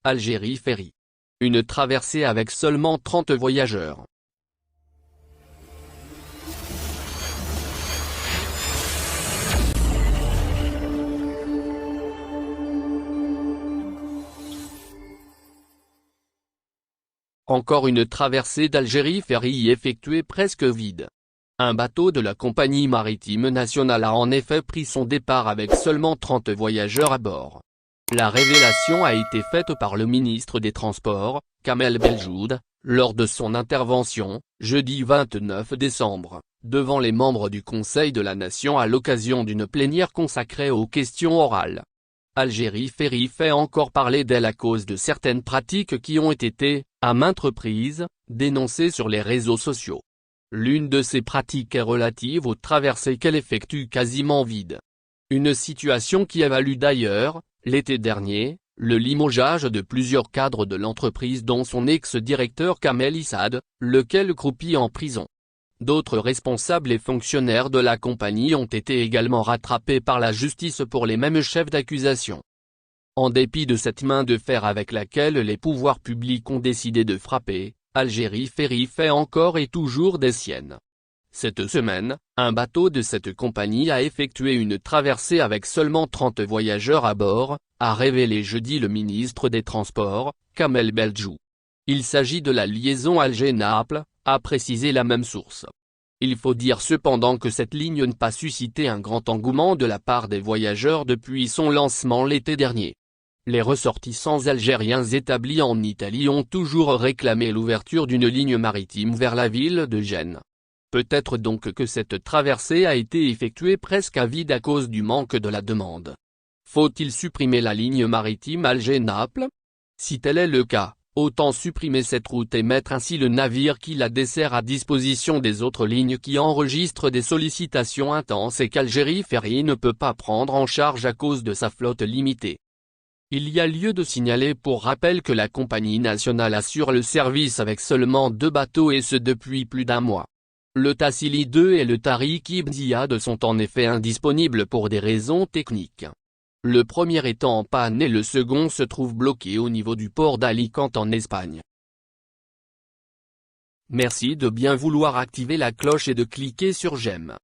Algérie Ferry. Une traversée avec seulement 30 voyageurs. Encore une traversée d'Algérie Ferry effectuée presque vide. Un bateau de la compagnie maritime nationale a en effet pris son départ avec seulement 30 voyageurs à bord. La révélation a été faite par le ministre des Transports, Kamel Beldjoud, lors de son intervention, jeudi 29 décembre, devant les membres du Conseil de la Nation à l'occasion d'une plénière consacrée aux questions orales. Algérie Ferry fait encore parler d'elle à cause de certaines pratiques qui ont été, à maintes reprises, dénoncées sur les réseaux sociaux. L'une de ces pratiques est relative aux traversées qu'elle effectue quasiment vides. Une situation qui a valu d'ailleurs, l'été dernier, le limogeage de plusieurs cadres de l'entreprise dont son ex-directeur Kamel Issad, lequel croupit en prison. D'autres responsables et fonctionnaires de la compagnie ont été également rattrapés par la justice pour les mêmes chefs d'accusation. En dépit de cette main de fer avec laquelle les pouvoirs publics ont décidé de frapper, Algérie Ferry fait encore et toujours des siennes. Cette semaine, un bateau de cette compagnie a effectué une traversée avec seulement 30 voyageurs à bord, a révélé jeudi le ministre des Transports, Kamel Beldjoud. Il s'agit de la liaison Alger-Naples, a précisé la même source. Il faut dire cependant que cette ligne n'a pas suscité un grand engouement de la part des voyageurs depuis son lancement l'été dernier. Les ressortissants algériens établis en Italie ont toujours réclamé l'ouverture d'une ligne maritime vers la ville de Gênes. Peut-être donc que cette traversée a été effectuée presque à vide à cause du manque de la demande. Faut-il supprimer la ligne maritime Alger-Naples? Si tel est le cas, autant supprimer cette route et mettre ainsi le navire qui la dessert à disposition des autres lignes qui enregistrent des sollicitations intenses et qu'Algérie Ferry ne peut pas prendre en charge à cause de sa flotte limitée. Il y a lieu de signaler pour rappel que la compagnie nationale assure le service avec seulement 2 bateaux et ce depuis plus d'1 mois. Le Tassili 2 et le Tariq Ibn Ziyad sont en effet indisponibles pour des raisons techniques. Le premier étant en panne et le second se trouve bloqué au niveau du port d'Alicante en Espagne. Merci de bien vouloir activer la cloche et de cliquer sur j'aime.